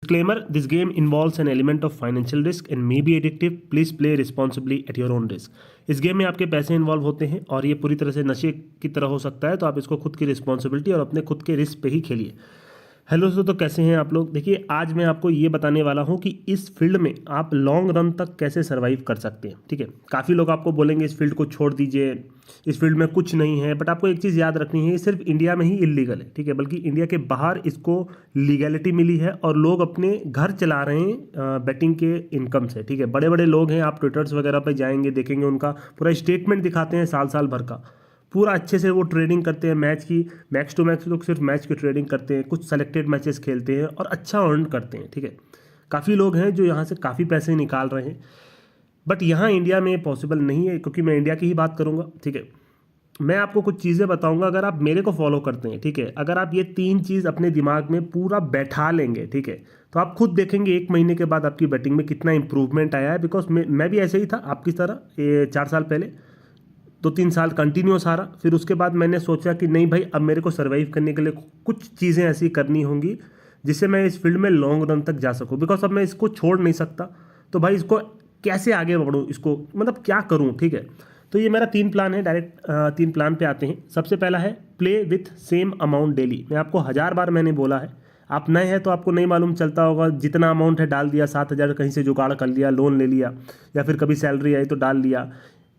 Disclaimer: This game involves an element of financial risk and may be addictive. Please play responsibly at your own risk. इस game में आपके पैसे involve होते हैं और ये पूरी तरह से नशे की तरह हो सकता है, तो आप इसको खुद की रिस्पॉन्सिबिलिटी और अपने खुद के रिस्क पे ही खेलिए। हेलो दोस्तों, तो कैसे हैं आप लोग। देखिए, आज मैं आपको ये बताने वाला हूँ कि इस फील्ड में आप लॉन्ग रन तक कैसे सर्वाइव कर सकते हैं। ठीक है, काफ़ी लोग आपको बोलेंगे इस फील्ड को छोड़ दीजिए, इस फील्ड में कुछ नहीं है, बट आपको एक चीज़ याद रखनी है, ये सिर्फ इंडिया में ही इलीगल है। ठीक है, बल्कि इंडिया के बाहर इसको लीगैलिटी मिली है और लोग अपने घर चला रहे हैं बेटिंग के इनकम से। ठीक है, बड़े बड़े लोग हैं, आप ट्विटर्स वगैरह पर जाएंगे, देखेंगे उनका पूरा स्टेटमेंट दिखाते हैं साल साल भर का, पूरा अच्छे से वो ट्रेडिंग करते हैं। मैच की मैच टू मैच लोग सिर्फ मैच की ट्रेडिंग करते हैं, कुछ सेलेक्टेड मैचेस खेलते हैं और अच्छा अर्न करते हैं। ठीक है, काफ़ी लोग हैं जो यहाँ से काफ़ी पैसे निकाल रहे हैं, बट यहाँ इंडिया में पॉसिबल नहीं है, क्योंकि मैं इंडिया की ही बात करूँगा। ठीक है, मैं आपको कुछ चीज़ें बताऊंगा, अगर आप मेरे को फॉलो करते हैं, ठीक है, अगर आप ये 3 चीज़ अपने दिमाग में पूरा बैठा लेंगे, ठीक है, तो आप खुद देखेंगे 1 महीने के बाद आपकी बैटिंग में कितना इंप्रूवमेंट आया है। बिकॉज मैं भी ऐसे ही था आपकी तरह, ये 4 साल पहले 2-3 साल कंटिन्यूस आ रहा। फिर उसके बाद मैंने सोचा कि नहीं भाई, अब मेरे को सर्वाइव करने के लिए कुछ चीज़ें ऐसी करनी होंगी जिससे मैं इस फील्ड में लॉन्ग रन तक जा सकूं। बिकॉज अब मैं इसको छोड़ नहीं सकता, तो भाई इसको कैसे आगे बढ़ूं, इसको मतलब क्या करूं। ठीक है, तो ये मेरा 3 प्लान है। डायरेक्ट 3 प्लान पे आते हैं। सबसे पहला है play with same amount daily. मैं आपको 1000 बार मैंने बोला है, आप नए हैं तो आपको नहीं मालूम चलता होगा, जितना अमाउंट है डाल दिया, 7000 कहीं से जुगाड़ कर लिया, लोन ले लिया, या फिर कभी सैलरी आई तो डाल लिया।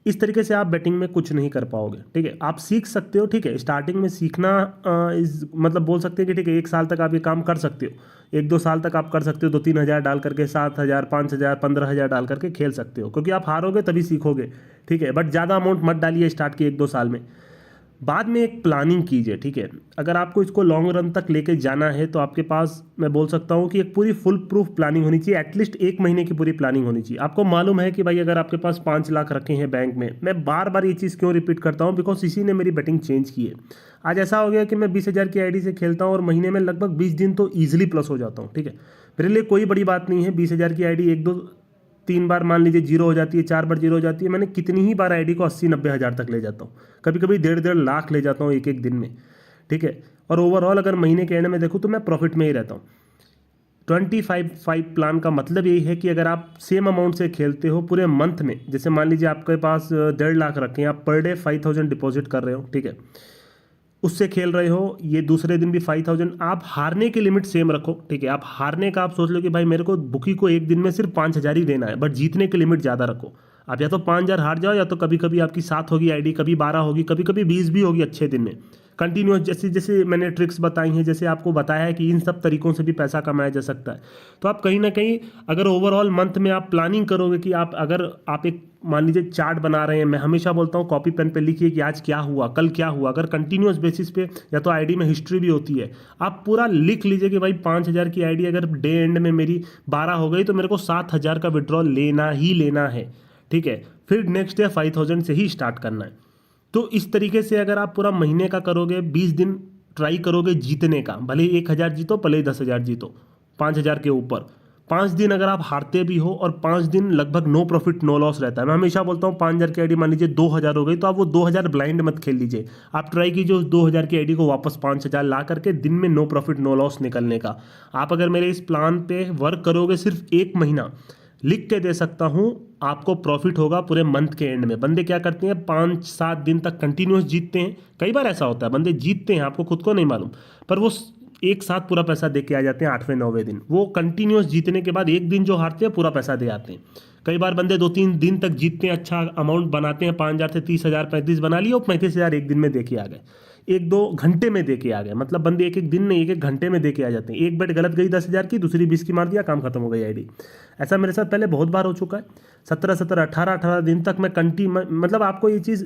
इस तरीके से आप बैटिंग में कुछ नहीं कर पाओगे। ठीक है, आप सीख सकते हो। ठीक है, स्टार्टिंग में सीखना मतलब बोल सकते हैं कि ठीक है 1 साल तक आप ये काम कर सकते हो, 1-2 साल तक आप कर सकते हो, 2-3 हज़ार डाल करके, 7,000, 5,000, 15,000 डाल करके खेल सकते हो, क्योंकि आप हारोगे तभी सीखोगे। ठीक है, बट ज़्यादा अमाउंट मत डालिए स्टार्ट के 1-2 साल में, बाद में एक प्लानिंग कीजिए। ठीक है, अगर आपको इसको लॉन्ग रन तक लेके जाना है तो आपके पास मैं बोल सकता हूँ कि एक पूरी फुल प्रूफ प्लानिंग होनी चाहिए। एटलीस्ट 1 महीने की पूरी प्लानिंग होनी चाहिए। आपको मालूम है कि भाई अगर आपके पास 5 लाख रखे हैं बैंक में, मैं बार बार ये चीज़ क्यों रिपीट करता हूँ, बिकॉज इसी ने मेरी बैटिंग चेंज की है। आज ऐसा हो गया कि मैं 20,000 की आईडी से खेलता हूँ और महीने में लगभग 20 दिन तो ईजिली प्लस हो जाता हूँ। ठीक है, मेरे लिए कोई बड़ी बात नहीं है। 20,000 की आईडी 1-2-3 बार मान लीजिए जीरो हो जाती है, 4 बार जीरो हो जाती है, मैंने कितनी ही बार आईडी को 80-90 हज़ार तक ले जाता हूँ, कभी कभी 1.5 लाख ले जाता हूँ एक दिन में। ठीक है, और ओवरऑल अगर महीने के एंड में देखूँ तो मैं प्रॉफिट में ही रहता हूँ। 25-5 प्लान का मतलब यही है कि अगर आप सेम अमाउंट से खेलते हो पूरे मंथ में, जैसे मान लीजिए आपके पास 1.5 लाख रखे हैं, आप पर डे 5,000 डिपॉजिट कर रहे हो, ठीक है, उससे खेल रहे हो, ये दूसरे दिन भी 5,000, आप हारने की लिमिट सेम रखो। ठीक है, आप हारने का आप सोच लो कि भाई मेरे को बुकी को एक दिन में सिर्फ 5,000 ही देना है, बट जीतने की लिमिट ज़्यादा रखो। आप या तो 5,000 हार जाओ, या तो कभी कभी आपकी 7 होगी आईडी, कभी 12 होगी, कभी कभी 20 भी होगी अच्छे दिन में कंटिन्यूस। जैसे जैसे मैंने ट्रिक्स बताई हैं, जैसे आपको बताया है कि इन सब तरीकों से भी पैसा कमाया जा सकता है। तो आप कहीं ना कहीं अगर ओवरऑल मंथ में आप प्लानिंग करोगे कि अगर आप एक मान लीजिए चार्ट बना रहे हैं, मैं हमेशा बोलता हूँ कॉपी पेन पे लिखिए कि आज क्या हुआ, कल क्या हुआ। अगर कंटिन्यूस बेसिस पे, या तो आईडी में हिस्ट्री भी होती है, आप पूरा लिख लीजिए कि भाई 5,000 की आईडी अगर डे एंड में मेरी 12 हो गई तो मेरे को 7,000 का विड्रॉल लेना ही लेना है। ठीक है, फिर नेक्स्ट डे 5,000 से ही स्टार्ट करना है। तो इस तरीके से अगर आप पूरा महीने का करोगे, 20 दिन ट्राई करोगे जीतने का, भले ही 1,000 जीतो, भले ही 10,000 जीतो, 5,000 के ऊपर 5 दिन अगर आप हारते भी हो, और 5 दिन लगभग नो प्रॉफिट नो लॉस रहता है। मैं हमेशा बोलता हूँ 5,000 की आईडी मान लीजिए 2,000 हो गई, तो आप वो 2,000 ब्लाइंड मत खेल लीजिए। आप ट्राई कीजिए उस 2,000 की आईडी को वापस 5,000 ला करके दिन में नो प्रॉफिट नो लॉस निकलने का। आप अगर मेरे इस प्लान पे वर्क करोगे सिर्फ 1 महीना, लिख के दे सकता हूं, आपको प्रॉफिट होगा पूरे मंथ के एंड में। बंदे क्या करते हैं, 5-7 दिन तक कंटिन्यूस जीतते हैं। कई बार ऐसा होता है बंदे जीतते हैं, आपको खुद को नहीं मालूम, पर वो एक साथ पूरा पैसा दे के आ जाते हैं 8वें-9वें दिन। वो कंटिन्यूस जीतने के बाद एक दिन जो हारते हैं पूरा पैसा दे आते हैं। कई बार बंदे 2-3 दिन तक जीतते हैं, अच्छा अमाउंट बनाते हैं, 5,000 से 30,000 35 बना लिए, और 35,000 एक दिन में दे के आ गए, 1-2 घंटे में दे के आ गए। मतलब बंदे एक दिन में 1-1 घंटे में दे के आ जाते हैं। एक बेट गलत गई 10,000 की, दूसरी 20 की मार दिया, काम खत्म हो गई आईडी। ऐसा मेरे साथ पहले बहुत बार हो चुका है। 17-17 18-18 दिन तक मैं मतलब आपको ये चीज़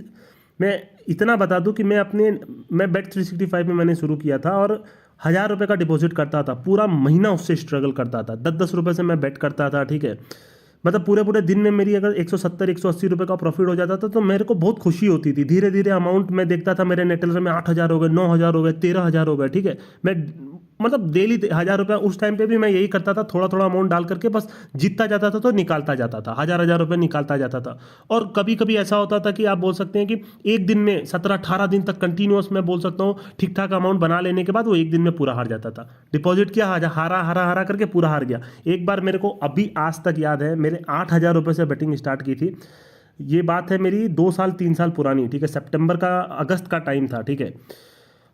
मैं इतना बता दूं कि मैं Bet365 में मैंने शुरू किया था, और 1,000 रुपये का डिपॉजिट करता था, पूरा महीना उससे स्ट्रगल करता था, 10-10 रुपये से मैं बेट करता था। ठीक है, मतलब पूरे दिन में मेरी अगर 170-180 रुपये का प्रॉफिट हो जाता था तो मेरे को बहुत खुशी होती थी। धीरे धीरे अमाउंट मैं देखता था, मेरे नेटलर में 8,000 हो गए, 9,000 हो गए, 13,000 हो गए। ठीक है, मैं मतलब डेली 1,000 रुपया। उस टाइम पे भी मैं यही करता था, थोड़ा थोड़ा अमाउंट डाल करके बस जीतता जाता था तो निकालता जाता था, 1,000 रुपये निकालता जाता था। और कभी कभी ऐसा होता था कि आप बोल सकते हैं कि एक दिन में 17-18 दिन तक कंटिन्यूअस मैं बोल सकता हूँ ठीक ठाक अमाउंट बना लेने के बाद वो एक दिन में पूरा हार जाता था। डिपॉजिट किया, हारा हारा हारा करके पूरा हार गया। एक बार मेरे को अभी आज तक याद है, मेरे 8,000 रुपये से बेटिंग स्टार्ट की थी। ये बात है मेरी 2 साल 3 साल पुरानी, ठीक है, सितंबर का अगस्त का टाइम था, ठीक है।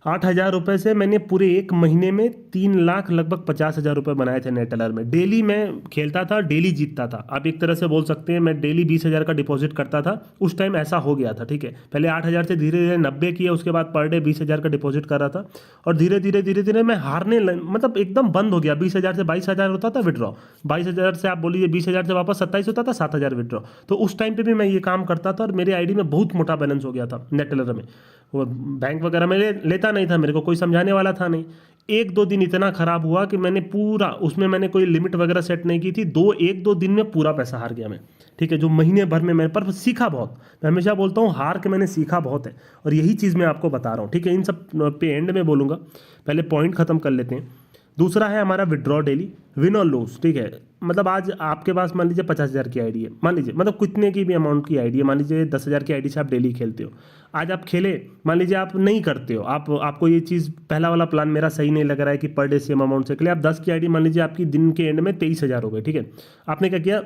8,000 रुपये से मैंने पूरे एक महीने में 3 लाख लगभग 50,000 रुपये बनाए थे नेट अलर में। डेली मैं खेलता था, डेली जीतता था। आप एक तरह से बोल सकते हैं मैं डेली 20,000 का डिपॉजिट करता था। उस टाइम ऐसा हो गया था, ठीक है। पहले 8,000 से धीरे धीरे 90 किया, उसके बाद पर डे 20,000 का डिपॉजिट कर रहा था। और धीरे धीरे मैं मतलब एकदम बंद हो गया। 20,000 से 22,000 होता था विड्रॉ, 22,000 से आप बोलिए 20,000 से वापस 27 होता था, 7,000 विड्रॉ। तो उस टाइम पे भी मैं ये काम करता था और मेरे आईडी में बहुत मोटा बैलेंस हो गया था नेट अलर में। वो बैंक वगैरह में लेता नहीं था, मेरे को कोई समझाने वाला था नहीं। 1-2 दिन इतना ख़राब हुआ कि मैंने पूरा, उसमें मैंने कोई लिमिट वगैरह सेट नहीं की थी, 1-2 दिन में पूरा पैसा हार गया मैं, ठीक है। जो महीने भर में मैंने पर सीखा बहुत। मैं हमेशा बोलता हूँ हार के मैंने सीखा बहुत है, और यही चीज़ मैं आपको बता रहा हूँ, ठीक है। इन सब पे एंड में बोलूँगा, पहले पॉइंट ख़त्म कर लेते हैं। दूसरा है हमारा विड्रॉ डेली, विन और लूज, ठीक है। मतलब आज आपके पास मान लीजिए 50,000 की आईडी है, मान लीजिए, मतलब कितने की भी अमाउंट की आईडी है, मान लीजिए 10,000 की आईडी से आप डेली खेलते हो। आज आप खेले, मान लीजिए आप नहीं करते हो, आपको ये चीज़, पहला वाला प्लान मेरा सही नहीं लग रहा है कि पर डे सेम अमाउंट से खेले। आप 10 की आईडी, मान लीजिए आपकी दिन के एंड में 23,000 हो गए, ठीक है। आपने क्या किया,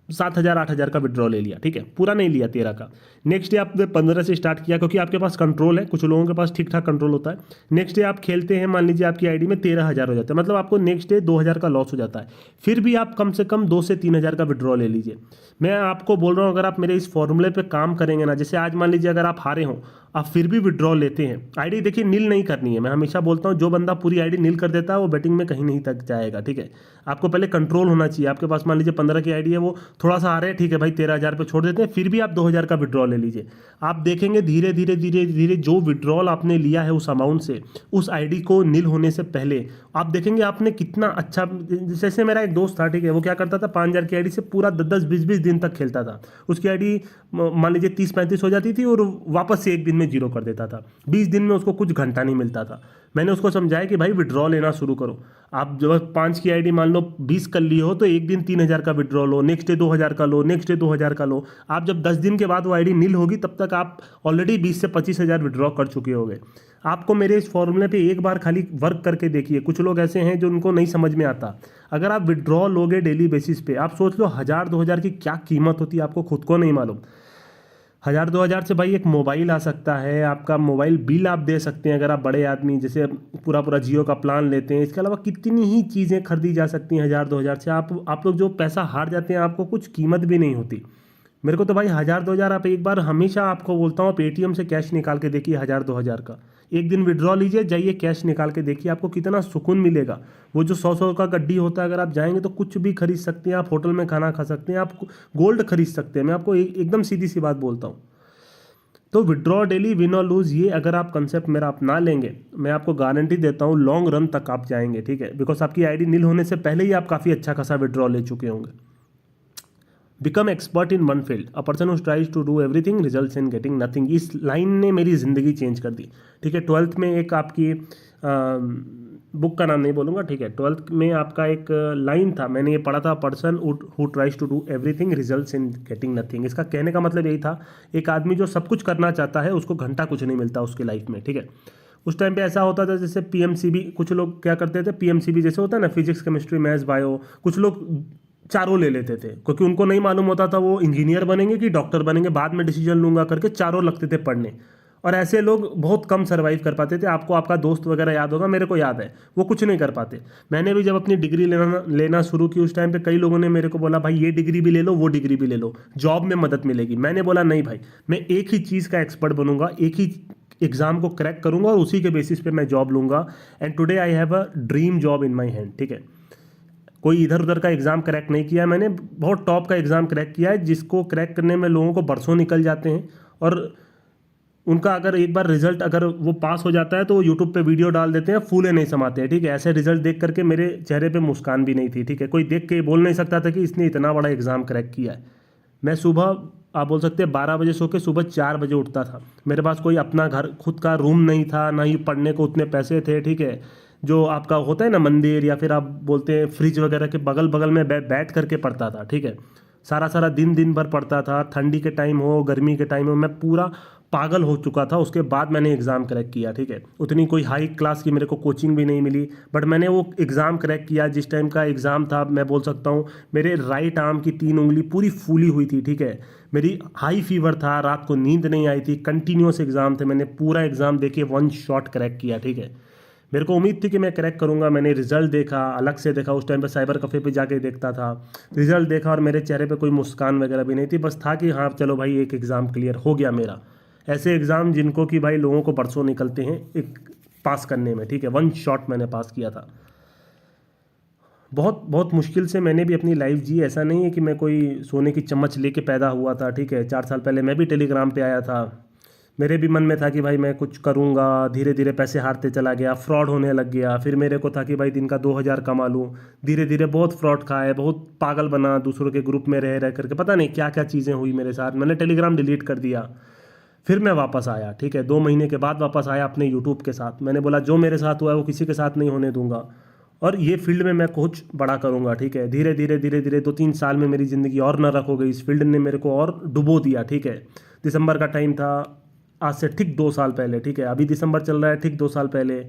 7,000-8,000 का विड्रॉ ले लिया, ठीक है, पूरा नहीं लिया 13 का। नेक्स्ट डे आपने 15 से स्टार्ट किया, क्योंकि आपके पास कंट्रोल है, कुछ लोगों के पास ठीक ठाक कंट्रोल होता है। नेक्स्ट डे आप खेलते हैं, मान लीजिए आपकी आईडी में 13,000 हो जाता है, मतलब आपको नेक्स्ट डे 2,000 का लॉस हो जाता है। फिर भी आप कम से कम 2 से 3,000 का विड्रॉ ले लीजिए। मैं आपको बोल रहा हूँ, अगर आप मेरे इस फॉर्मूले पे काम करेंगे ना, जैसे आज मान लीजिए अगर आप हारे हों, आप फिर भी विड्रॉ लेते हैं, आईडी देखिए नील नहीं करनी है। मैं हमेशा बोलता हूँ जो बंदा पूरी आईडी नील कर देता है वो बैटिंग में कहीं नहीं तक जाएगा, ठीक है। आपको पहले कंट्रोल होना चाहिए। आपके पास मान लीजिए 15 की आईडी है, वो थोड़ा सा हारे, ठीक है भाई, 13,000 पे छोड़ देते हैं, फिर भी आप 2,000 का विड्रॉ ले लीजिए। आप देखेंगे धीरे धीरे धीरे धीरे जो विड्रॉल आपने लिया है उस अमाउंट से, उस आईडी को नील होने से पहले, आप देखेंगे आपने कितना अच्छा। जैसे मेरा एक दोस्त था, ठीक है, वो क्या करता था, 5,000 की आईडी से पूरा 10-10 20-20 दिन तक खेलता था। उसकी आईडी मान लीजिए 30-35 हो जाती थी और वापस से एक दिन में जीरो कर देता था। 20 दिन में उसको कुछ घंटा नहीं मिलता था। मैंने उसको समझाया कि भाई विड्रॉ लेना शुरू करो। आप जब 5 की आईडी मान लो 20 कर ली हो, तो एक दिन 3,000 का विड्रॉ लो, नेक्स्ट डे 2,000 का लो, नेक्स्ट डे 2,000 का लो। आप जब 10 दिन के बाद वो आईडी नील होगी, तब तक आप ऑलरेडी 20 से 25,000 विड्रॉ कर चुके होंगे। आपको मेरे इस फॉर्मूले पे एक बार खाली वर्क करके देखिए। कुछ लोग ऐसे हैं जो उनको नहीं समझ में आता। अगर आप विड्रॉ लोगे डेली बेसिस पे, आप सोच लो 1,000-2,000 की क्या कीमत होती है, आपको खुद को नहीं मालूम। 1,000-2,000 से भाई एक मोबाइल आ सकता है, आपका मोबाइल बिल आप दे सकते हैं अगर आप बड़े आदमी, जैसे पूरा पूरा जियो का प्लान लेते हैं। इसके अलावा कितनी ही चीज़ें खरीदी जा सकती हैं 1,000-2,000 से। आप लोग जो पैसा हार जाते हैं, आपको कुछ कीमत भी नहीं होती। मेरे को तो भाई 1,000-2,000, आप एक बार, हमेशा आपको बोलता हूँ, पेटीएम से कैश निकाल के देखिए 1,000-2,000 का। एक दिन विड्रॉ लीजिए, जाइए कैश निकाल के देखिए, आपको कितना सुकून मिलेगा। वो जो 100-100 का गड्डी होता है, अगर आप जाएंगे तो कुछ भी खरीद सकते हैं। आप होटल में खाना खा सकते हैं, आप गोल्ड खरीद सकते हैं। मैं आपको एकदम सीधी सी बात बोलता हूँ। तो विड्रॉ डेली, विन और लूज, ये अगर आप कंसेप्ट मेरा अपना लेंगे, मैं आपको गारंटी देता हूँ लॉन्ग रन तक आप जाएंगे, ठीक है। बिकॉज आपकी आईडी नील होने से पहले ही आप काफ़ी अच्छा खासा विड्रॉ ले चुके होंगे। Become expert in one field, a person who tries to do everything results in getting nothing. इस लाइन ने मेरी ज़िंदगी चेंज कर दी, ठीक है। 12th में एक आपकी बुक का नाम नहीं बोलूँगा, ठीक है। 12th में आपका एक लाइन था, मैंने ये पढ़ा था, person who tries to do everything results in getting nothing. इसका कहने का मतलब यही था, एक आदमी जो सब कुछ करना चाहता है, उसको घंटा कुछ नहीं मिलता उसकी लाइफ में, ठीक है। उस टाइम पे ऐसा होता था, जैसे पीएमसीबी, कुछ लोग क्या करते थे, पीएमसीबी जैसे होता है ना, फिजिक्स केमिस्ट्री मैथ्स बायो, कुछ लोग चारों ले लेते थे, क्योंकि उनको नहीं मालूम होता था वो इंजीनियर बनेंगे कि डॉक्टर बनेंगे, बाद में डिसीजन लूंगा करके चारों लगते थे पढ़ने। और ऐसे लोग बहुत कम सर्वाइव कर पाते थे। आपको आपका दोस्त वगैरह याद होगा, मेरे को याद है, वो कुछ नहीं कर पाते। मैंने भी जब अपनी डिग्री लेना शुरू की, उस टाइम पे कई लोगों ने मेरे को बोला, भाई ये डिग्री भी ले लो, वो डिग्री भी ले लो, जॉब में मदद मिलेगी। मैंने बोला नहीं भाई, मैं एक ही चीज़ का एक्सपर्ट बनूंगा, एक ही एग्जाम को क्रैक करूंगा और उसी के बेसिस पे मैं जॉब लूंगा। And today I have a dream job in my hand, ठीक है। कोई इधर उधर का एग्ज़ाम क्रैक नहीं किया मैंने, बहुत टॉप का एग्ज़ाम क्रैक किया है, जिसको क्रैक करने में लोगों को बरसों निकल जाते हैं। और उनका अगर एक बार रिजल्ट अगर वो पास हो जाता है तो वो यूट्यूब पे वीडियो डाल देते हैं, फूले नहीं समाते हैं, ठीक है। ऐसे रिजल्ट देख करके मेरे चेहरे पे मुस्कान भी नहीं थी, ठीक है। कोई देख के बोल नहीं सकता था कि इसने इतना बड़ा एग्ज़ाम क्रैक किया है। मैं सुबह, आप बोल सकते हैं 12 बजे सो के सुबह 4 बजे उठता था। मेरे पास कोई अपना घर खुद का रूम नहीं था, ना ही पढ़ने को उतने पैसे थे, ठीक है। जो आपका होता है ना मंदिर, या फिर आप बोलते हैं फ्रिज वगैरह के बगल बगल में बैठ करके पढ़ता था, ठीक है। सारा सारा दिन भर पढ़ता था, ठंडी के टाइम हो गर्मी के टाइम हो, मैं पूरा पागल हो चुका था। उसके बाद मैंने एग्ज़ाम क्रैक किया, ठीक है। उतनी कोई हाई क्लास की मेरे को कोचिंग भी नहीं मिली, बट मैंने वो एग्ज़ाम क्रैक किया। जिस टाइम का एग्ज़ाम था, मैं बोल सकता हूँ मेरे राइट आर्म की 3 उंगली पूरी फूली हुई थी, ठीक है। मेरी हाई फीवर था, रात को नींद नहीं आई थी, कंटिन्यूस एग्ज़ाम थे। मैंने पूरा एग्ज़ाम देके 1 शॉट क्रैक किया, ठीक है। मेरे को उम्मीद थी कि मैं क्रैक करूंगा। मैंने रिजल्ट देखा, अलग से देखा, उस टाइम पे साइबर कैफ़े पे जाके देखता था। रिजल्ट देखा और मेरे चेहरे पे कोई मुस्कान वगैरह भी नहीं थी, बस था कि हाँ चलो भाई एक एग्ज़ाम क्लियर हो गया मेरा। ऐसे एग्ज़ाम जिनको कि भाई लोगों को बरसों निकलते हैं एक पास करने में, ठीक है। 1 शॉट मैंने पास किया था। बहुत बहुत मुश्किल से मैंने भी अपनी लाइफ जी। ऐसा नहीं है कि मैं कोई सोने की चम्मच लेके पैदा हुआ था, ठीक है। 4 साल पहले मैं भी टेलीग्राम पे आया था। मेरे भी मन में था कि भाई मैं कुछ करूँगा, धीरे धीरे पैसे हारते चला गया, फ्रॉड होने लग गया। फिर मेरे को था कि भाई दिन का 2000 कमा लूँ। धीरे धीरे बहुत फ्रॉड खाए, बहुत पागल बना, दूसरों के ग्रुप में रह रह करके पता नहीं क्या क्या चीज़ें हुई मेरे साथ। मैंने टेलीग्राम डिलीट कर दिया। फिर मैं वापस आया, ठीक है। 2 महीने के बाद वापस आया अपने यूट्यूब के साथ। मैंने बोला जो मेरे साथ हुआ है वो किसी के साथ नहीं होने दूंगा, और ये फील्ड में मैं कुछ बड़ा करूंगा, ठीक है। धीरे धीरे धीरे धीरे 2-3 साल में मेरी ज़िंदगी और नरक हो गई। इस फील्ड ने मेरे को और डुबो दिया, ठीक है। दिसंबर का टाइम था, आज से ठीक 2 साल पहले, ठीक है। अभी दिसंबर चल रहा है, ठीक 2 साल पहले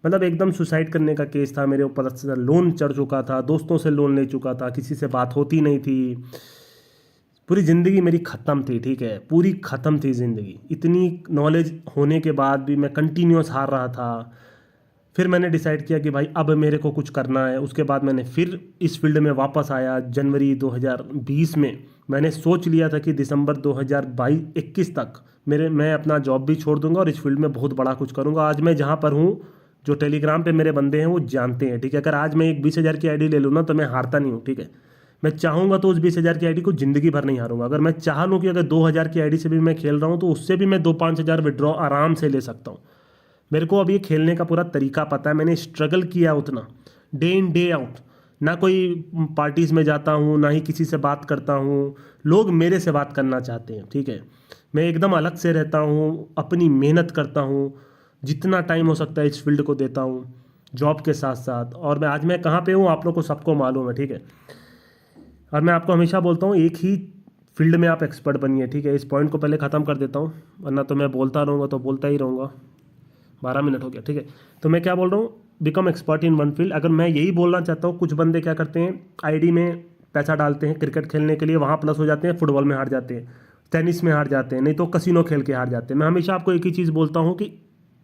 मतलब एकदम सुसाइड करने का केस था मेरे ऊपर। लोन चढ़ चुका था, दोस्तों से लोन ले चुका था, किसी से बात होती नहीं थी। पूरी ज़िंदगी मेरी ख़त्म थी, ठीक है। पूरी ख़त्म थी ज़िंदगी। इतनी नॉलेज होने के बाद भी मैं कंटिन्यूस हार रहा था। फिर मैंने डिसाइड किया कि भाई अब मेरे को कुछ करना है। उसके बाद मैंने फिर इस फील्ड में वापस आया। जनवरी 2020 में मैंने सोच लिया था कि दिसंबर 2021 तक मैं अपना जॉब भी छोड़ दूंगा और इस फील्ड में बहुत बड़ा कुछ करूंगा। आज मैं जहाँ पर हूँ, जो टेलीग्राम पे मेरे बंदे हैं वो जानते हैं, ठीक है। अगर आज मैं एक 20,000 की आईडी ले लूँ ना तो मैं हारता नहीं हूँ, ठीक है। मैं चाहूँगा तो उस 20,000 की आईडी को ज़िंदगी भर नहीं हारूंगा। अगर मैं चाह लूँ कि अगर 2,000 की आईडी से भी मैं खेल रहा हूँ तो उससे भी मैं 2-5 हज़ार विड्रॉ आराम से ले सकता हूँ। मेरे को अब ये खेलने का पूरा तरीका पता है। मैंने स्ट्रगल किया उतना, डे इन डे आउट। ना कोई पार्टीज़ में जाता हूँ, ना ही किसी से बात करता हूँ। लोग मेरे से बात करना चाहते हैं, ठीक है। मैं एकदम अलग से रहता हूँ, अपनी मेहनत करता हूँ, जितना टाइम हो सकता है इस फील्ड को देता हूँ जॉब के साथ साथ। और मैं कहाँ पे हूँ आप लोग को सबको मालूम है, ठीक है। और मैं आपको हमेशा बोलता हूँ एक ही फील्ड में आप एक्सपर्ट बनिए, ठीक है। इस पॉइंट को पहले ख़त्म कर देता हूँ, वरना तो मैं बोलता रहूँगा तो बोलता ही रहूँगा। 12 मिनट हो गया, ठीक है। तो मैं क्या बोल रहा हूँ, become expert in one field. अगर मैं यही बोलना चाहता हूँ, कुछ बंदे क्या करते हैं, आईडी में पैसा डालते हैं क्रिकेट खेलने के लिए, वहाँ प्लस हो जाते हैं, फुटबॉल में हार जाते हैं, टेनिस में हार जाते हैं, नहीं तो कसिनो खेल के हार जाते हैं। मैं हमेशा आपको एक ही चीज़ बोलता हूँ कि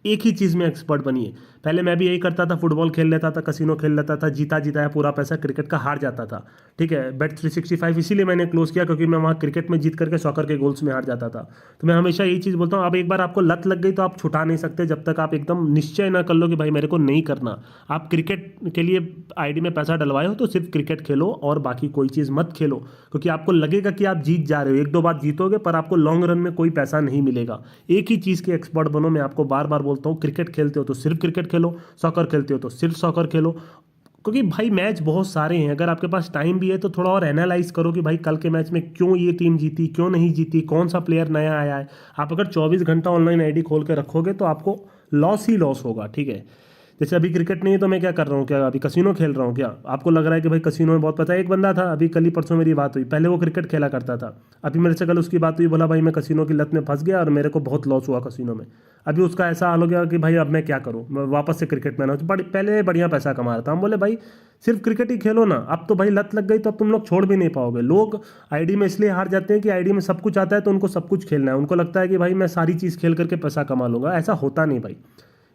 एक ही चीज़ में एक्सपर्ट बनिए। पहले मैं भी यही करता था, फुटबॉल खेल लेता था, कसिनो खेल लेता था, जीता जीता है पूरा पैसा क्रिकेट का, हार जाता था, ठीक है। Bet 365 इसीलिए मैंने क्लोज किया क्योंकि मैं वहाँ क्रिकेट में जीत करके सॉकर के गोल्स में हार जाता था। तो मैं हमेशा यही चीज़ बोलता हूँ, अब एक बार आपको लत लग गई तो आप छुटा नहीं सकते जब तक आप एकदम निश्चय ना कर लो कि भाई मेरे को नहीं करना। आप क्रिकेट के लिए आईडी में पैसा डलवाए हो तो सिर्फ क्रिकेट खेलो और बाकी कोई चीज़ मत खेलो, क्योंकि आपको लगेगा कि आप जीत जा रहे हो, 1-2 बार जीतोगे पर आपको लॉन्ग रन में कोई पैसा नहीं मिलेगा। एक ही चीज़ के एक्सपर्ट बनो। मैं आपको बार बार बोलता हूँ, क्रिकेट खेलते हो तो सिर्फ क्रिकेट खेलो, सॉकर खेलते हो तो सिर्फ सॉकर खेलो, क्योंकि भाई मैच बहुत सारे हैं। अगर आपके पास टाइम भी है तो थोड़ा और एनालाइज करो कि भाई कल के मैच में क्यों ये टीम जीती, क्यों नहीं जीती, कौन सा प्लेयर नया आया है। आप अगर 24 घंटा ऑनलाइन आईडी खोल के रखोगे तो आपको लॉस ही लॉस होगा, ठीक है। जैसे अभी क्रिकेट नहीं है तो मैं क्या कर रहा हूँ, क्या अभी कसिनो खेल रहा हूँ क्या? आपको लग रहा है कि भाई कसिनो में बहुत पता है। एक बंदा था, अभी कल ही परसों मेरी बात हुई, पहले वो क्रिकेट खेला करता था, अभी मेरे से कल उसकी बात हुई, बोला भाई मैं कसिनो की लत में फंस गया और मेरे को बहुत लॉस हुआ कसिनो में। अभी उसका ऐसा हाल हो गया कि भाई अब मैं क्या करूँ, मैं वापस से क्रिकेट में ना। पहले बढ़िया पैसा कमा रहा था। हम बोले भाई सिर्फ क्रिकेट ही खेलो ना, अब तो भाई लत लग गई तो अब तुम लोग छोड़ भी नहीं पाओगे। लोग आईडी में इसलिए हार जाते हैं कि आईडी में सब कुछ आता है तो उनको सब कुछ खेलना है। उनको लगता है कि भाई मैं सारी चीज़ खेल करके पैसा कमा लूँगा। ऐसा होता नहीं भाई,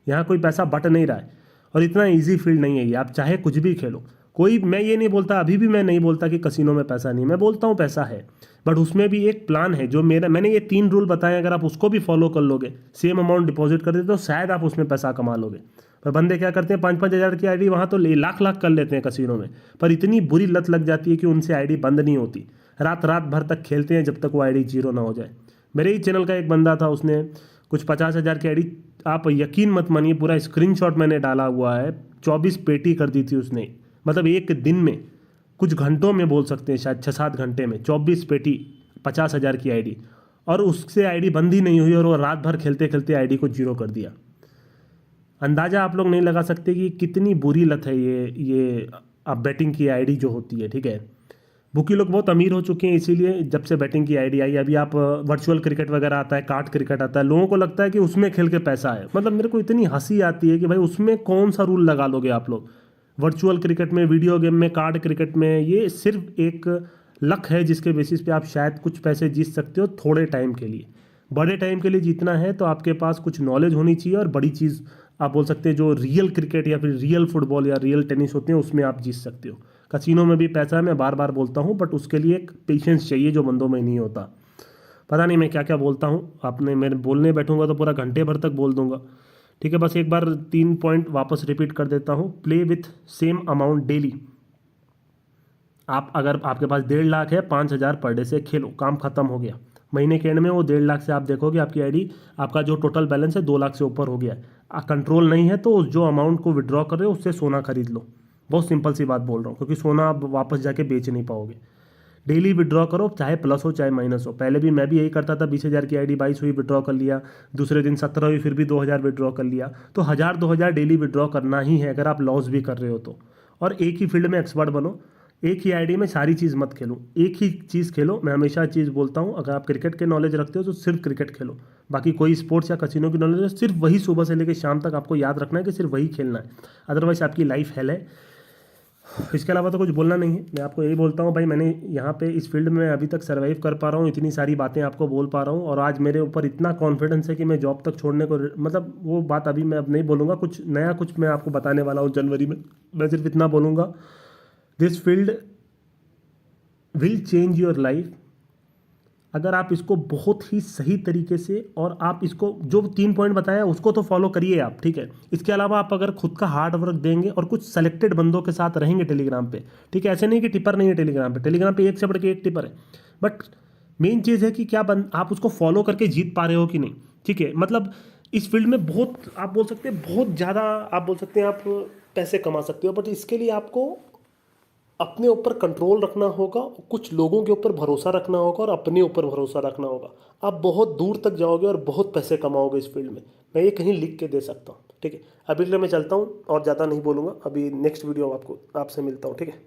यहाँ कोई पैसा बट नहीं रहा है और इतना इजी फील्ड नहीं है ये। आप चाहे कुछ भी खेलो, कोई, मैं ये नहीं बोलता, अभी भी मैं नहीं बोलता कि कसिनो में पैसा नहीं, मैं बोलता हूँ पैसा है, बट उसमें भी एक प्लान है। जो मैंने ये 3 रूल बताए, अगर आप उसको भी फॉलो कर लोगे, सेम अमाउंट डिपॉजिट कर देते तो शायद आप उसमें पैसा कमा लोगे। पर बंदे क्या करते हैं, 5-5 हज़ार की आईडी वहाँ तो लाख लाख कर लेते हैं कसिनो में, पर इतनी बुरी लत लग जाती है कि उनसे आईडी बंद नहीं होती। रात रात भर तक खेलते हैं जब तक वो आईडी जीरो ना हो जाए। मेरे ही चैनल का एक बंदा था, उसने कुछ 50,000 की आईडी, आप यकीन मत मानिए, पूरा स्क्रीनशॉट मैंने डाला हुआ है, 24 पेटी कर दी थी उसने। मतलब एक दिन में, कुछ घंटों में बोल सकते हैं, शायद 6-7 घंटे में 24 पेटी, 50,000 की आईडी, और उससे आईडी बंद ही नहीं हुई और वो रात भर खेलते खेलते आईडी को जीरो कर दिया। अंदाज़ा आप लोग नहीं लगा सकते कि कितनी बुरी लत है ये अब बैटिंग की आईडी जो होती है, ठीक है। बुकी लोग बहुत अमीर हो चुके हैं, इसीलिए जब से बैटिंग की आईडी आई, अभी आप वर्चुअल क्रिकेट वगैरह आता है, कार्ड क्रिकेट आता है, लोगों को लगता है कि उसमें खेल के पैसा है। मतलब मेरे को इतनी हंसी आती है कि भाई उसमें कौन सा रूल लगा लोगे आप लोग। वर्चुअल क्रिकेट में, वीडियो गेम में, कार्ड क्रिकेट में, ये सिर्फ एक लक है जिसके बेसिस पे आप शायद कुछ पैसे जीत सकते हो थोड़े टाइम के लिए। बड़े टाइम के लिए जीतना है तो आपके पास कुछ नॉलेज होनी चाहिए, और बड़ी चीज़ आप बोल सकते हैं जो रियल क्रिकेट या फिर रियल फुटबॉल या रियल टेनिस होते हैं उसमें आप जीत सकते हो। कसिनो में भी पैसा है, मैं बार बार बोलता हूँ, बट उसके लिए एक पेशेंस चाहिए जो बंदों में नहीं होता। पता नहीं मैं क्या क्या बोलता हूँ, आपने मैं बोलने बैठूंगा तो पूरा घंटे भर तक बोल दूंगा, ठीक है। बस एक बार 3 पॉइंट वापस रिपीट कर देता हूँ। Play with same amount daily. आप अगर आपके पास 1.5 लाख है, 5,000 पर डे से खेलो, काम खत्म हो गया। महीने के एंड में वो 1.5 लाख से आप देखोगे आपकी आईडी, आपका जो टोटल बैलेंस है 2 लाख से ऊपर हो गया है। कंट्रोल नहीं है तो उस जो अमाउंट को विड्रॉ कर रहे हो उससे सोना खरीद लो। बहुत सिंपल सी बात बोल रहा हूँ, क्योंकि सोना आप वापस जाके बेच नहीं पाओगे। डेली विड्रॉ करो, चाहे प्लस हो चाहे माइनस हो। पहले भी मैं भी यही करता था, 20,000 की आईडी 22 हुई विड्रॉ कर लिया, दूसरे दिन 17 हुई फिर भी 2,000 विड्रॉ कर लिया। तो 1,000-2,000 डेली विड्रॉ करना ही है अगर आप लॉस भी कर रहे हो तो। और एक ही फील्ड में एक्सपर्ट बनो, एक ही आईडी में सारी चीज़ मत खेलो, एक ही चीज़ खेलो। मैं हमेशा चीज़ बोलता हूँ, अगर आप क्रिकेट के नॉलेज रखते हो तो सिर्फ क्रिकेट खेलो, बाकी कोई स्पोर्ट्स या कसिनो की नॉलेज है सिर्फ वही सुबह से लेकर शाम तक आपको याद रखना है कि सिर्फ वही खेलना है, अदरवाइज आपकी लाइफ हेल है। इसके अलावा तो कुछ बोलना नहीं है। मैं आपको यही बोलता हूँ भाई, मैंने यहाँ पे इस फील्ड में अभी तक सर्वाइव कर पा रहा हूँ, इतनी सारी बातें आपको बोल पा रहा हूँ, और आज मेरे ऊपर इतना कॉन्फिडेंस है कि मैं जॉब तक छोड़ने को, मतलब वो बात अभी मैं अब नहीं बोलूँगा, कुछ नया कुछ मैं आपको बताने वाला हूँ जनवरी में। मैं सिर्फ इतना बोलूँगा, this field will change your life अगर आप इसको बहुत ही सही तरीके से, और आप इसको जो 3 पॉइंट बताया उसको तो फॉलो करिए आप, ठीक है। इसके अलावा आप अगर खुद का हार्ड वर्क देंगे और कुछ सेलेक्टेड बंदों के साथ रहेंगे टेलीग्राम पे, ठीक है। ऐसे नहीं कि टिपर नहीं है टेलीग्राम पे एक से बढ़ के एक टिपर है, बट मेन चीज़ है कि क्या आप उसको फॉलो करके जीत पा रहे हो कि नहीं, ठीक है। मतलब इस फील्ड में बहुत, आप बोल सकते हैं बहुत ज़्यादा, आप बोल सकते हैं आप पैसे कमा सकते हो, बट इसके लिए आपको अपने ऊपर कंट्रोल रखना होगा, कुछ लोगों के ऊपर भरोसा रखना होगा, और अपने ऊपर भरोसा रखना होगा। आप बहुत दूर तक जाओगे और बहुत पैसे कमाओगे इस फील्ड में, मैं ये कहीं लिख के दे सकता हूँ, ठीक है। अभी के लिए मैं चलता हूँ और ज़्यादा नहीं बोलूँगा, अभी नेक्स्ट वीडियो आपसे मिलता हूँ, ठीक है।